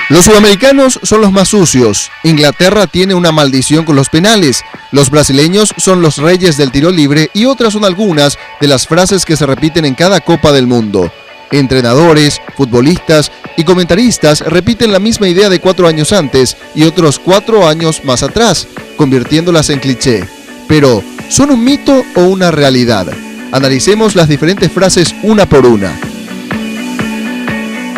Los sudamericanos son los más sucios. Inglaterra tiene una maldición con los penales. Los brasileños son los reyes del tiro libre y otras son algunas de las frases que se repiten en cada Copa del Mundo. Entrenadores, futbolistas y comentaristas repiten la misma idea de 4 años antes y otros 4 años más atrás, convirtiéndolas en cliché. Pero, ¿son un mito o una realidad? Analicemos las diferentes frases una por una.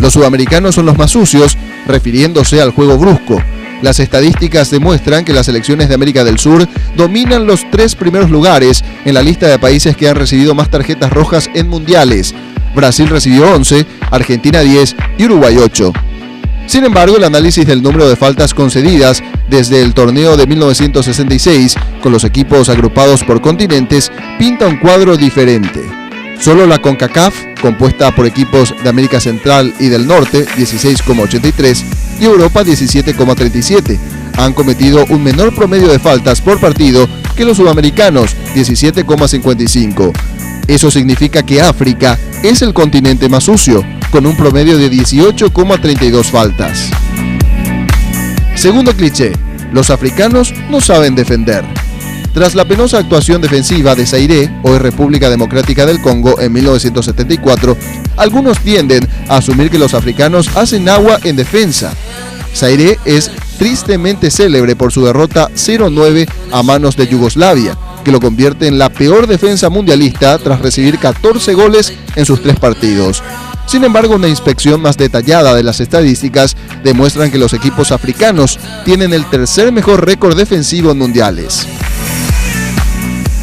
Los sudamericanos son los más sucios, refiriéndose al juego brusco. Las estadísticas demuestran que las selecciones de América del Sur dominan los 3 primeros lugares en la lista de países que han recibido más tarjetas rojas en mundiales. Brasil recibió 11, Argentina 10 y Uruguay 8. Sin embargo, el análisis del número de faltas concedidas desde el torneo de 1966, con los equipos agrupados por continentes, pinta un cuadro diferente. Solo la CONCACAF, compuesta por equipos de América Central y del Norte, 16,83, y Europa, 17,37, han cometido un menor promedio de faltas por partido que los sudamericanos, 17,55. Eso significa que África es el continente más sucio, con un promedio de 18,32 faltas. Segundo cliché: los africanos no saben defender. Tras la penosa actuación defensiva de Zaire, hoy República Democrática del Congo, en 1974, algunos tienden a asumir que los africanos hacen agua en defensa. Zaire es tristemente célebre por su derrota 0-9 a manos de Yugoslavia, que lo convierte en la peor defensa mundialista tras recibir 14 goles en sus 3 partidos. Sin embargo, una inspección más detallada de las estadísticas demuestran que los equipos africanos tienen el tercer mejor récord defensivo en mundiales.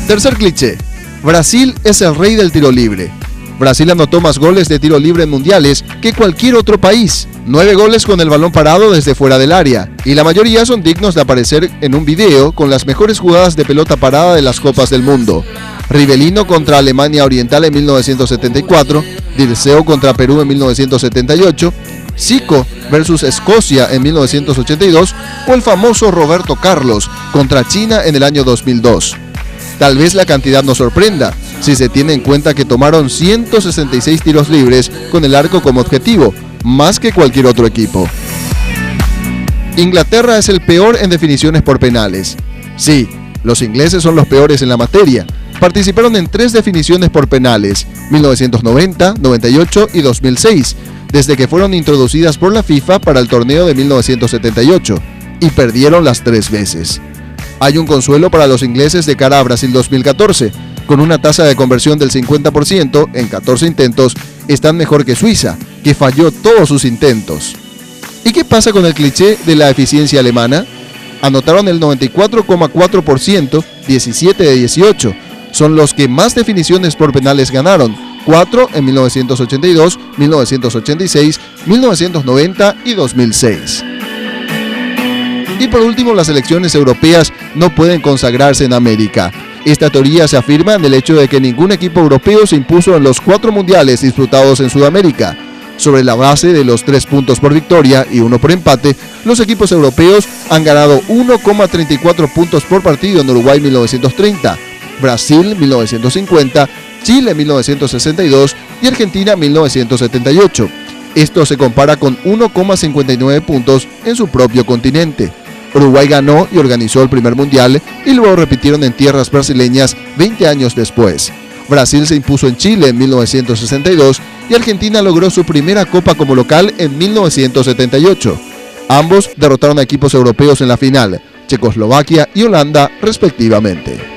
Tercer cliché: Brasil es el rey del tiro libre. Brasil anotó más goles de tiro libre en mundiales que cualquier otro país. 9 goles con el balón parado desde fuera del área, y la mayoría son dignos de aparecer en un video con las mejores jugadas de pelota parada de las Copas del Mundo. Rivellino contra Alemania Oriental en 1974, Dirceu contra Perú en 1978, Zico versus Escocia en 1982 o el famoso Roberto Carlos contra China en el año 2002. Tal vez la cantidad nos sorprenda, si se tiene en cuenta que tomaron 166 tiros libres con el arco como objetivo, más que cualquier otro equipo. Inglaterra es el peor en definiciones por penales. Sí, los ingleses son los peores en la materia. Participaron en 3 definiciones por penales, 1990, 98 y 2006, desde que fueron introducidas por la FIFA para el torneo de 1978, y perdieron las 3 veces. Hay un consuelo para los ingleses de cara a Brasil 2014. Con una tasa de conversión del 50% en 14 intentos, están mejor que Suiza, que falló todos sus intentos. ¿Y qué pasa con el cliché de la eficiencia alemana? Anotaron el 94,4%, 17 de 18. Son los que más definiciones por penales ganaron, 4 en 1982, 1986, 1990 y 2006. Y por último, las selecciones europeas no pueden consagrarse en América. Esta teoría se afirma en el hecho de que ningún equipo europeo se impuso en los 4 mundiales disputados en Sudamérica. Sobre la base de los 3 puntos por victoria y 1 por empate, los equipos europeos han ganado 1,34 puntos por partido en Uruguay 1930, Brasil 1950, Chile 1962 y Argentina 1978. Esto se compara con 1,59 puntos en su propio continente. Uruguay ganó y organizó el primer mundial y luego repitieron en tierras brasileñas 20 años después. Brasil se impuso en Chile en 1962 y Argentina logró su primera copa como local en 1978. Ambos derrotaron a equipos europeos en la final, Checoslovaquia y Holanda respectivamente.